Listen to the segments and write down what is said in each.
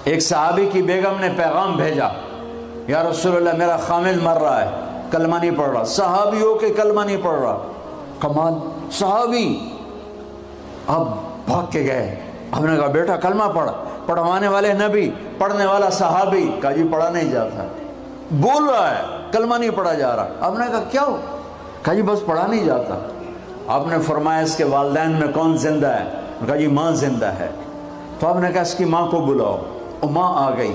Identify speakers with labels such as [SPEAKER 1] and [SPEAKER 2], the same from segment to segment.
[SPEAKER 1] ایک صحابی کی بیگم نے پیغام بھیجا، یا رسول اللہ میرا خامد مر رہا ہے، کلمہ نہیں پڑھ رہا۔ صحابی ہو کے کلمہ نہیں پڑھ رہا، کمال، صحابی۔ اب بھاگ کے گئے، ہم نے کہا بیٹا کلمہ پڑھ، پڑھوانے والے نبی، پڑھنے والا صحابی۔ کہا جی پڑھا نہیں جاتا، بول رہا ہے کلمہ نہیں پڑھا جا رہا۔ ہم نے کہا کیا ہو؟ کہا جی بس پڑھا نہیں جاتا۔ آپ نے فرمایا اس کے والدین میں کون زندہ ہے؟ کہا جی ماں زندہ ہے۔ تو آپ نے کہا اس کی ماں کو بلاؤ، وہ ماں آ گئی۔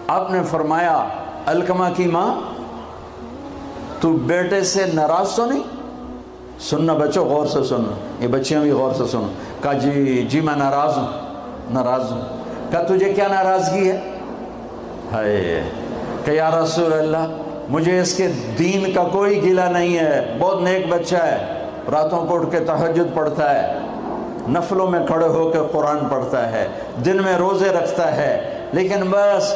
[SPEAKER 1] آپ نے فرمایا علقمہ کی ماں تو بیٹے سے ناراض تو نہیں؟ سننا بچوں، غور سے سننا، یہ بچیاں بھی غور سے سنو۔ کہا جی میں ناراض ہوں۔ کہا تجھے کیا ناراضگی ہے؟ ہائے، کہ یا رسول اللہ مجھے اس کے دین کا کوئی گلہ نہیں ہے، بہت نیک بچہ ہے، راتوں کو اٹھ کے تہجد پڑھتا ہے، نفلوں میں کھڑے ہو کے قرآن پڑھتا ہے، دن میں روزے رکھتا ہے، لیکن بس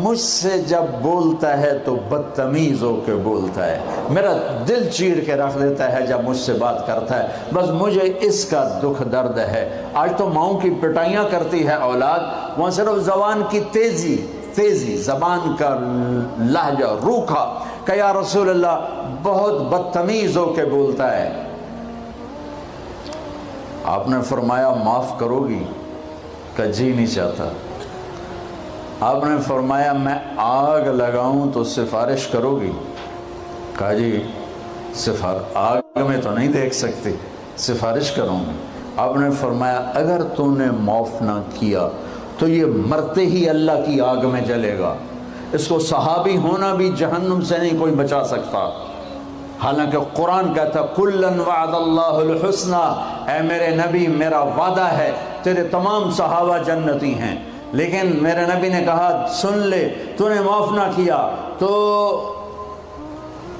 [SPEAKER 1] مجھ سے جب بولتا ہے تو بدتمیز ہو کے بولتا ہے، میرا دل چیر کے رکھ دیتا ہے جب مجھ سے بات کرتا ہے، بس مجھے اس کا دکھ درد ہے۔ آج تو ماؤں کی پٹائیاں کرتی ہے اولاد، وہاں صرف زبان کی تیزی، زبان کا لہجہ روکھا، کہ یا رسول اللہ بہت بدتمیز ہو کے بولتا ہے۔ آپ نے فرمایا معاف کرو گی؟ کہ جی نہیں چاہتا۔ آپ نے فرمایا میں آگ لگاؤں تو سفارش کرو گی؟ کہا جی آگ میں تو نہیں دیکھ سکتی، سفارش کروں گی۔ آپ نے فرمایا اگر تو نے معاف نہ کیا تو یہ مرتے ہی اللہ کی آگ میں جلے گا، اس کو صحابی ہونا بھی جہنم سے نہیں کوئی بچا سکتا۔ حالانکہ قرآن کہتا کُلًّا وعد اللہ الحسنى، اے میرے نبی میرا وعدہ ہے تیرے تمام صحابہ جنتی ہیں، لیکن میرے نبی نے کہا سن لے، تو نے معاف نہ کیا تو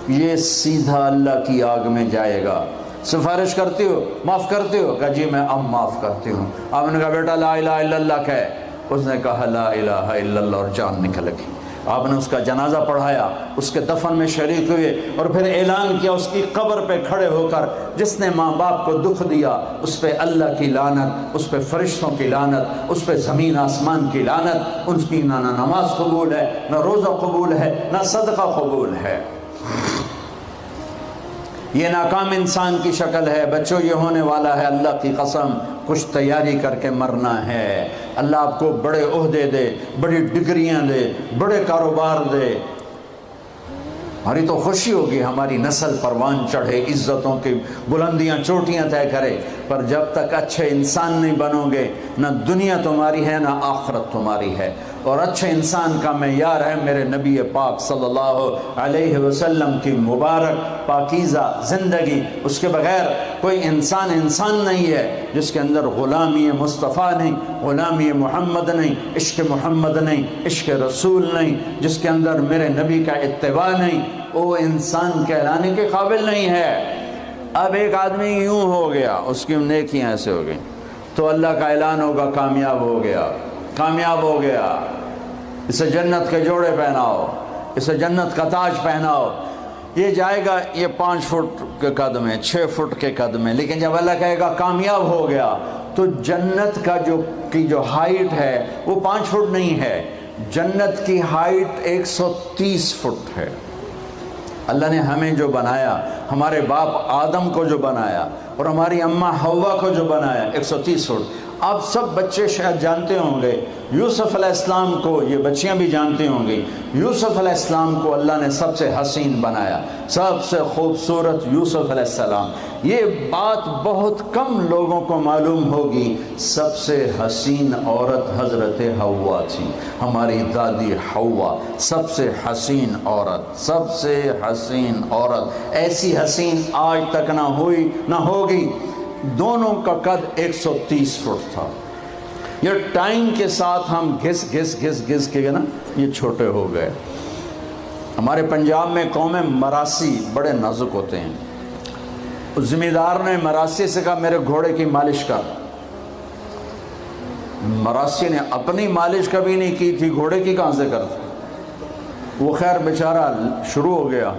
[SPEAKER 1] یہ سیدھا اللہ کی آگ میں جائے گا۔ سفارش کرتی ہو، معاف کرتے ہو؟ کہا جی میں اب معاف کرتی ہوں۔ آپ نے کہا بیٹا لا الہ الا اللہ کہہ۔ اس نے کہا لا الہ الا اللہ اور جان نکل گئی۔ آپ نے اس کا جنازہ پڑھایا، اس کے دفن میں شریک ہوئے، اور پھر اعلان کیا اس کی قبر پہ کھڑے ہو کر جس نے ماں باپ کو دکھ دیا اس پہ اللہ کی لعنت، اس پہ فرشتوں کی لعنت، اس پہ زمین آسمان کی لعنت، ان کی نہ نماز قبول ہے، نہ روزہ قبول ہے، نہ صدقہ قبول ہے۔ یہ ناکام انسان کی شکل ہے بچوں، یہ ہونے والا ہے اللہ کی قسم، کچھ تیاری کر کے مرنا ہے۔ اللہ آپ کو بڑے عہدے دے، بڑی ڈگریاں دے، بڑے کاروبار دے، ہماری تو خوشی ہوگی، ہماری نسل پروان چڑھے، عزتوں کی بلندیاں چوٹیاں طے کرے، پر جب تک اچھے انسان نہیں بنو گے نہ دنیا تمہاری ہے نہ آخرت تمہاری ہے۔ اور اچھے انسان کا معیار ہے میرے نبی پاک صلی اللہ علیہ وسلم کی مبارک پاکیزہ زندگی، اس کے بغیر کوئی انسان نہیں ہے جس کے اندر غلامی مصطفیٰ نہیں، غلامی محمد نہیں، عشق محمد نہیں، عشق رسول نہیں، جس کے اندر میرے نبی کا اتباع نہیں، وہ انسان کہلانے کے قابل نہیں ہے۔ اب ایک آدمی یوں ہو گیا، اس کی نیکیاں ایسے ہو گئیں تو اللہ کا اعلان ہوگا کامیاب ہو گیا، کامیاب ہو گیا، اسے جنت کے جوڑے پہناؤ، اسے جنت کا تاج پہناؤ۔ یہ جائے گا، یہ 5 فٹ کے قد میں، 6 فٹ کے قد میں، لیکن جب اللہ کہے گا کامیاب ہو گیا تو جنت کا جو ہائٹ ہے وہ 5 فٹ نہیں ہے، جنت کی ہائٹ 130 فٹ ہے۔ اللہ نے ہمیں جو بنایا، ہمارے باپ آدم کو جو بنایا اور ہماری اماں حوا کو جو بنایا، 130 فٹ۔ آپ سب بچے شاید جانتے ہوں گے یوسف علیہ السلام کو، یہ بچیاں بھی جانتی ہوں گی، یوسف علیہ السلام کو اللہ نے سب سے حسین بنایا، سب سے خوبصورت یوسف علیہ السلام۔ یہ بات بہت کم لوگوں کو معلوم ہوگی، سب سے حسین عورت حضرت حوا تھی، ہماری دادی حوا، سب سے حسین عورت، سب سے حسین عورت، ایسی حسین آج تک نہ ہوئی نہ ہوگی۔ دونوں کا قد 130 فٹ تھا۔ یہ ٹائم کے ساتھ ہم گھس کے نا یہ چھوٹے ہو گئے۔ ہمارے پنجاب میں قوم مراسی بڑے نازک ہوتے ہیں۔ اس ذمہ دار نے مراسی سے کہا میرے گھوڑے کی مالش کر۔ مراسی نے اپنی مالش کبھی نہیں کی تھی، گھوڑے کی کہاں سے کرتا؟ وہ خیر بیچارہ شروع ہو گیا،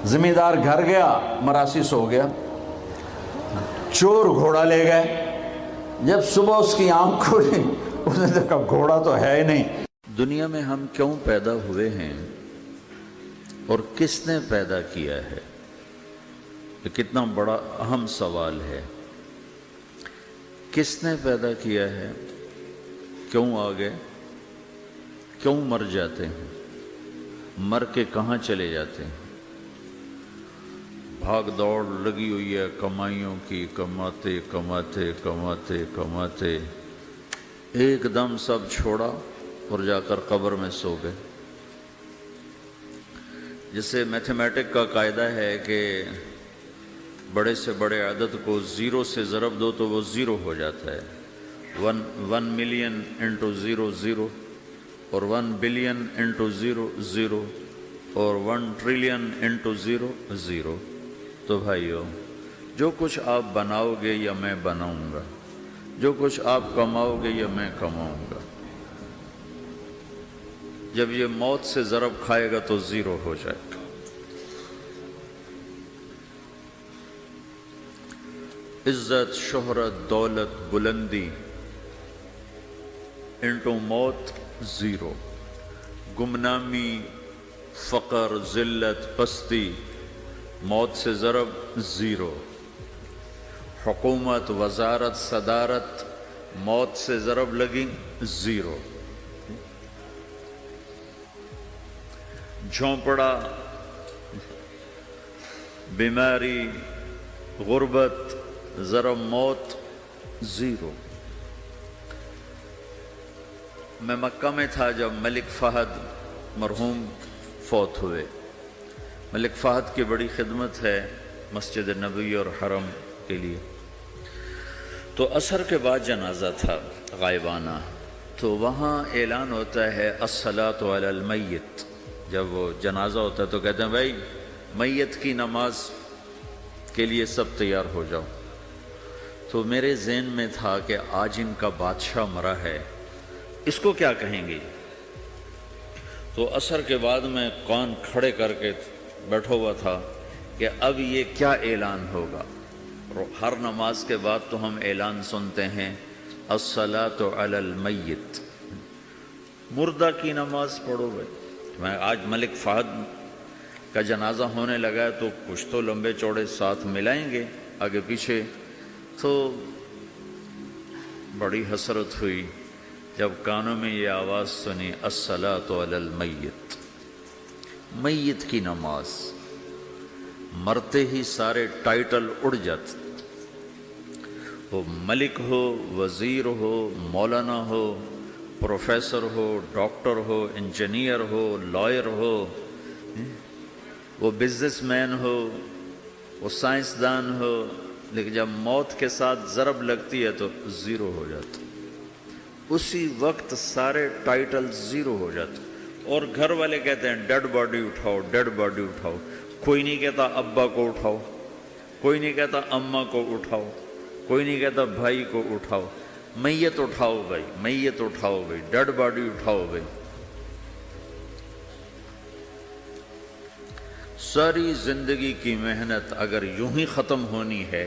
[SPEAKER 1] ذمہ دار گھر گیا، مراسی سو گیا، چور گھوڑا لے گئے۔ جب صبح اس کی آنکھ کھلی اس نے دیکھا گھوڑا تو ہے ہی نہیں،
[SPEAKER 2] دنیا میں ہم کیوں پیدا ہوئے ہیں اور کس نے پیدا کیا ہے؟ یہ کتنا بڑا اہم سوال ہے۔ کس نے پیدا کیا ہے؟ کیوں آ گئے؟ کیوں مر جاتے ہیں؟ مر کے کہاں چلے جاتے ہیں؟ بھاگ دوڑ لگی ہوئی ہے کمائیوں کی، کماتے کماتے کماتے کماتے ایک دم سب چھوڑا اور جا کر قبر میں سو گئے۔ جسے میتھمیٹک کا قاعدہ ہے کہ بڑے سے بڑے عدد کو زیرو سے ضرب دو تو وہ زیرو ہو جاتا ہے۔ 1 ملین انٹو زیرو زیرو، اور 1 بلین انٹو زیرو زیرو، اور 1 ٹریلین انٹو زیرو زیرو۔ تو بھائیو، جو کچھ آپ بناؤ گے یا میں بناؤں گا، جو کچھ آپ کماؤ گے یا میں کماؤں گا، جب یہ موت سے ضرب کھائے گا تو زیرو ہو جائے گا۔ عزت، شہرت، دولت، بلندی انٹو موت زیرو، گمنامی، فقر، ذلت، پستی موت سے ضرب زیرو، حکومت، وزارت، صدارت موت سے ضرب لگی زیرو، جھونپڑا، بیماری، غربت ضرب موت زیرو۔ میں مکہ میں تھا جب ملک فہد مرحوم فوت ہوئے۔ ملک فہد کی بڑی خدمت ہے مسجد نبوی اور حرم کے لیے۔ تو عصر کے بعد جنازہ تھا غائبانہ، تو وہاں اعلان ہوتا ہے الصلاۃ علی المیت۔ جب وہ جنازہ ہوتا ہے تو کہتے ہیں بھائی میت کی نماز کے لیے سب تیار ہو جاؤ۔ تو میرے ذہن میں تھا کہ آج ان کا بادشاہ مرا ہے، اس کو کیا کہیں گے؟ تو عصر کے بعد میں کان کھڑے کر کے بیٹھا ہوا تھا کہ اب یہ کیا اعلان ہوگا۔ ہر نماز کے بعد تو ہم اعلان سنتے ہیں الصلاۃ علی المیت، مردہ کی نماز پڑھو بھائی۔ میں آج ملک فہد کا جنازہ ہونے لگا ہے تو کچھ تو لمبے چوڑے ساتھ ملائیں گے آگے پیچھے۔ تو بڑی حسرت ہوئی جب کانوں میں یہ آواز سنی الصلاۃ علی المیت، میت کی نماز۔ مرتے ہی سارے ٹائٹل اڑ جاتے، وہ ملک ہو، وزیر ہو، مولانا ہو، پروفیسر ہو، ڈاکٹر ہو، انجینئر ہو، لائر ہو، وہ بزنس مین ہو، وہ سائنسدان ہو، لیکن جب موت کے ساتھ ضرب لگتی ہے تو زیرو ہو جاتا، اسی وقت سارے ٹائٹل زیرو ہو جاتے۔ اور گھر والے کہتے ہیں ڈیڈ باڈی اٹھاؤ، ڈیڈ باڈی اٹھاؤ۔ کوئی نہیں کہتا ابا کو اٹھاؤ، کوئی نہیں کہتا اماں کو اٹھاؤ، کوئی نہیں کہتا بھائی کو اٹھاؤ۔ میت اٹھاؤ بھائی، میت اٹھاؤ بھائی، ڈیڈ باڈی اٹھاؤ بھائی۔ ساری زندگی کی محنت اگر یوں ہی ختم ہونی ہے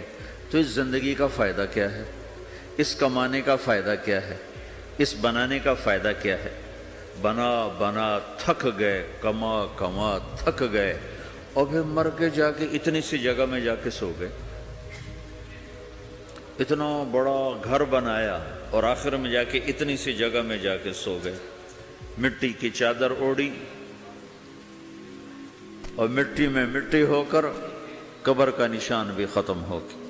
[SPEAKER 2] تو اس زندگی کا فائدہ کیا ہے؟ اس کمانے کا فائدہ کیا ہے؟ اس بنانے کا فائدہ کیا ہے؟ بنا بنا تھک گئے، کما کما تھک گئے، اور پھر مر کے جا کے اتنی سی جگہ میں جا کے سو گئے۔ اتنا بڑا گھر بنایا اور آخر میں جا کے اتنی سی جگہ میں جا کے سو گئے۔ مٹی کی چادر اوڑھی اور مٹی میں مٹی ہو کر قبر کا نشان بھی ختم ہو گیا۔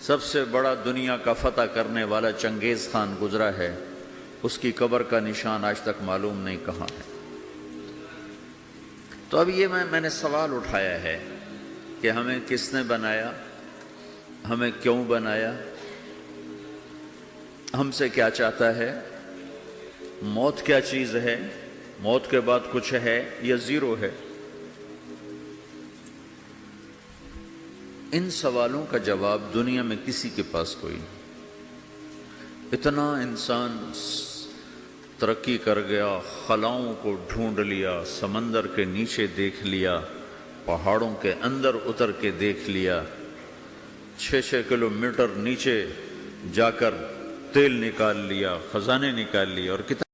[SPEAKER 2] سب سے بڑا دنیا کا فتح کرنے والا چنگیز خان گزرا ہے، اس کی قبر کا نشان آج تک معلوم نہیں کہاں ہے۔ تو اب یہ میں نے سوال اٹھایا ہے کہ ہمیں کس نے بنایا، ہمیں کیوں بنایا، ہم سے کیا چاہتا ہے، موت کیا چیز ہے، موت کے بعد کچھ ہے یا زیرو ہے؟ ان سوالوں کا جواب دنیا میں کسی کے پاس کوئی نہیں۔ اتنا انسان ترقی کر گیا، خلاؤں کو ڈھونڈ لیا، سمندر کے نیچے دیکھ لیا، پہاڑوں کے اندر اتر کے دیکھ لیا، 6 کلومیٹر نیچے جا کر تیل نکال لیا، خزانے نکال لیے، اور کتنا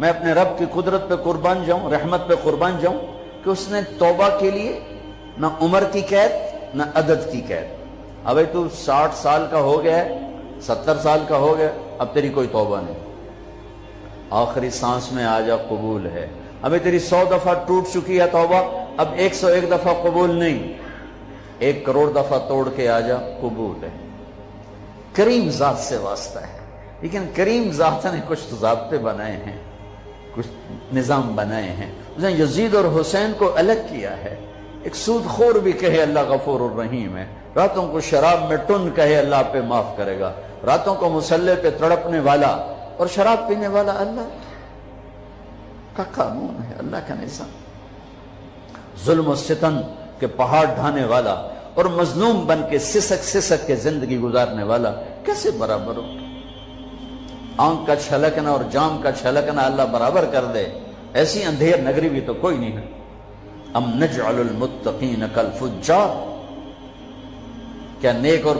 [SPEAKER 3] میں اپنے رب کی قدرت پہ قربان جاؤں، رحمت پہ قربان جاؤں کہ اس نے توبہ کے لیے نہ عمر کی قید نہ عدد کی قید. ابھی تو 60 سال کا ہو گیا ہے، 70 سال کا ہو گیا، اب تیری کوئی توبہ نہیں، آخری سانس میں آ جا قبول ہے. ابھی تیری 100 دفعہ ٹوٹ چکی ہے توبہ، اب 101 دفعہ قبول نہیں، 1 کروڑ دفعہ توڑ کے آ جا قبول ہے. کریم ذات سے واسطہ ہے. لیکن کریم ذات نے کچھ ضابطے بنائے ہیں، کچھ نظام بنائے ہیں. اس نے یزید اور حسین کو الگ کیا ہے. ایک سود خور بھی کہے اللہ غفور الرحیم ہے، راتوں کو شراب میں ٹن کہے اللہ پہ معاف کرے گا، راتوں کو مصلے پہ تڑپنے والا اور شراب پینے والا اللہ کا قانون ہے، اللہ کا نظام. ظلم و ستم کے پہاڑ ڈھانے والا اور مظلوم بن کے سسک سسک کے زندگی گزارنے والا کیسے برابر ہو؟ آنکھ کا چھلکنا اور جام کا چھلکنا اللہ برابر کر دے، ایسی اندھیر نگری بھی تو کوئی نہیں ہے. ام نجعل المتقین کالفجار، کیا نیک اور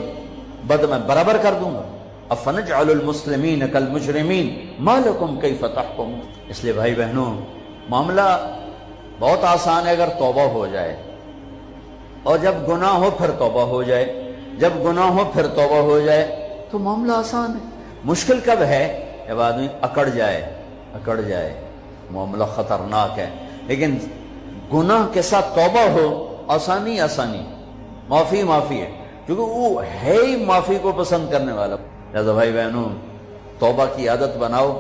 [SPEAKER 3] بد میں برابر کر دوں گا؟ افنجعل المسلمین کالمجرمین ما لکم کیف تحکمون. اس لیے بھائی بہنوں، معاملہ بہت آسان ہے اگر توبہ ہو جائے، اور جب گناہ ہو پھر توبہ ہو جائے، جب گناہ ہو پھر توبہ ہو جائے تو معاملہ آسان ہے. مشکل کب ہے؟ جب آدمی اکڑ جائے، معاملہ خطرناک ہے. لیکن گناہ کے ساتھ توبہ ہو، آسانی معافی ہے، کیونکہ وہ ہے ہی معافی کو پسند کرنے والا. لہذا بھائی بہنوں، توبہ کی عادت بناؤ.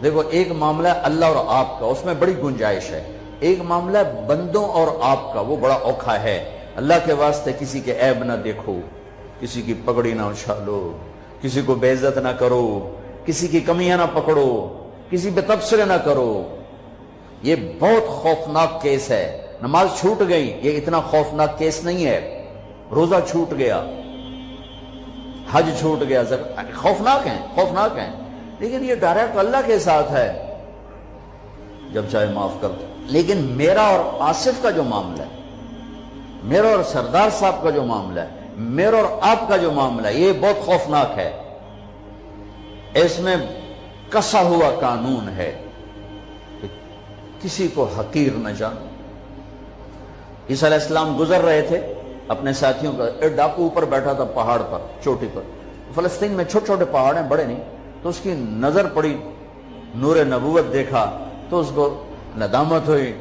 [SPEAKER 3] دیکھو، ایک معاملہ ہے اللہ اور آپ کا، اس میں بڑی گنجائش ہے. ایک معاملہ ہے بندوں اور آپ کا، وہ بڑا اوکھا ہے. اللہ کے واسطے کسی کے عیب نہ دیکھو، کسی کی پگڑی نہ اچھالو، کسی کو بے عزت نہ کرو، کسی کی کمیاں نہ پکڑو، کسی پہ تبصرے نہ کرو. یہ بہت خوفناک کیس ہے. نماز چھوٹ گئی، یہ اتنا خوفناک کیس نہیں ہے. روزہ چھوٹ گیا، حج چھوٹ گیا، خوفناک ہیں، لیکن یہ ڈائریکٹ اللہ کے ساتھ ہے، جب چاہے معاف کر دو. لیکن میرا اور آصف کا جو معاملہ ہے، میرا اور سردار صاحب کا جو معاملہ ہے، میرا اور آپ کا جو معاملہ ہے، یہ بہت خوفناک ہے. اس میں کسا ہوا قانون ہے کہ کسی کو حقیر نہ جانو. عیسیٰ علیہ السلام گزر رہے تھے اپنے ساتھیوں کا، ایک ڈاکو اوپر بیٹھا تھا پہاڑ پر، چوٹی پر. فلسطین میں چھوٹے چھوٹے پہاڑ ہیں، بڑے نہیں. تو اس کی نظر پڑی، نور نبوت دیکھا تو اس کو ندامت ہوئی.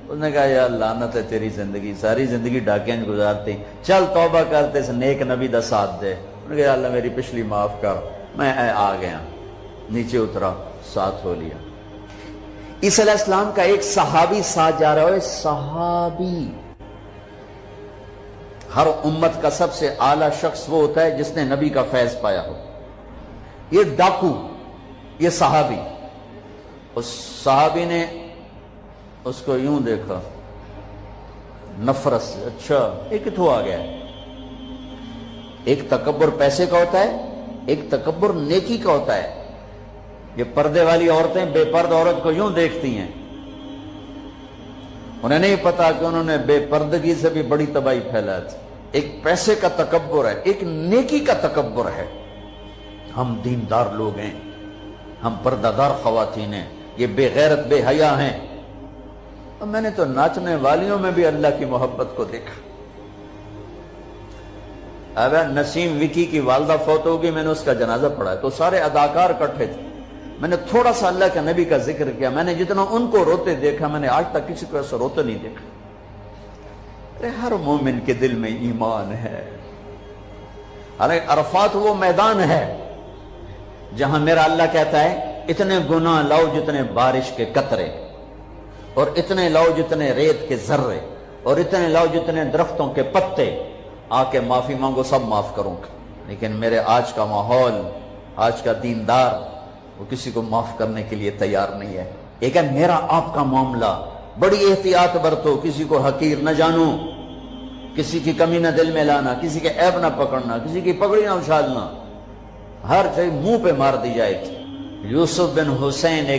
[SPEAKER 3] اس نے کہا یا لعنت ہے تیری زندگی، ساری زندگی ڈاکیاں گزارتی، چل توبہ کرتے، اس نیک نبی دا ساتھ دے. انہوں نے کہا یا اللہ میری پچھلی معاف کر. میں آ گیا، نیچے اترا، ساتھ ہو لیا. عیسیٰ علیہ السلام کا ایک صحابی ساتھ جا رہا ہے. صحابی، ہر امت کا سب سے اعلیٰ شخص وہ ہوتا ہے جس نے نبی کا فیض پایا ہو. یہ ڈاکو، یہ صحابی. اس صحابی نے اس کو یوں دیکھا نفرت سے، اچھا یہ کتوں آ گیا. ایک تکبر پیسے کا ہوتا ہے، ایک تکبر نیکی کا ہوتا ہے. یہ پردے والی عورتیں بے پرد عورت کو یوں دیکھتی ہیں، انہیں نہیں پتا کہ انہوں نے بے پردگی سے بھی بڑی تباہی پھیلا تھی. ایک پیسے کا تکبر ہے، ایک نیکی کا تکبر ہے. ہم دیندار لوگ ہیں، ہم پردہ دار خواتین ہیں، یہ بے غیرت بے حیا ہیں. اور میں نے تو ناچنے والیوں میں بھی اللہ کی محبت کو دیکھا. اب نسیم وکی کی والدہ فوت ہوگی، میں نے اس کا جنازہ پڑھا تو سارے اداکار اکٹھے تھے. میں نے تھوڑا سا اللہ کے نبی کا ذکر کیا. میں نے جتنا ان کو روتے دیکھا، میں نے آج تک کسی کو ایسا روتے نہیں دیکھا. ہر مومن کے دل میں ایمان ہے. ارے عرفات وہ میدان ہے جہاں میرا اللہ کہتا ہے اتنے گناہ لاؤ جتنے بارش کے قطرے، اور اتنے لاؤ جتنے ریت کے ذرے، اور اتنے لاؤ جتنے درختوں کے پتے. آ کے معافی مانگو، سب معاف کروں گا. لیکن میرے آج کا ماحول، آج کا دیندار، وہ کسی کو معاف کرنے کے لیے تیار نہیں ہے. لیکن میرا آپ کا معاملہ بڑی احتیاط برتو، کسی کو حقیر نہ جانو، کسی کی کمی نہ دل میں لانا، کسی کے عیب نہ پکڑنا، کسی کی پگڑی نہ اچھالنا. ہر چیز منہ پہ مار دی جائے گی. یوسف بن حسین ایک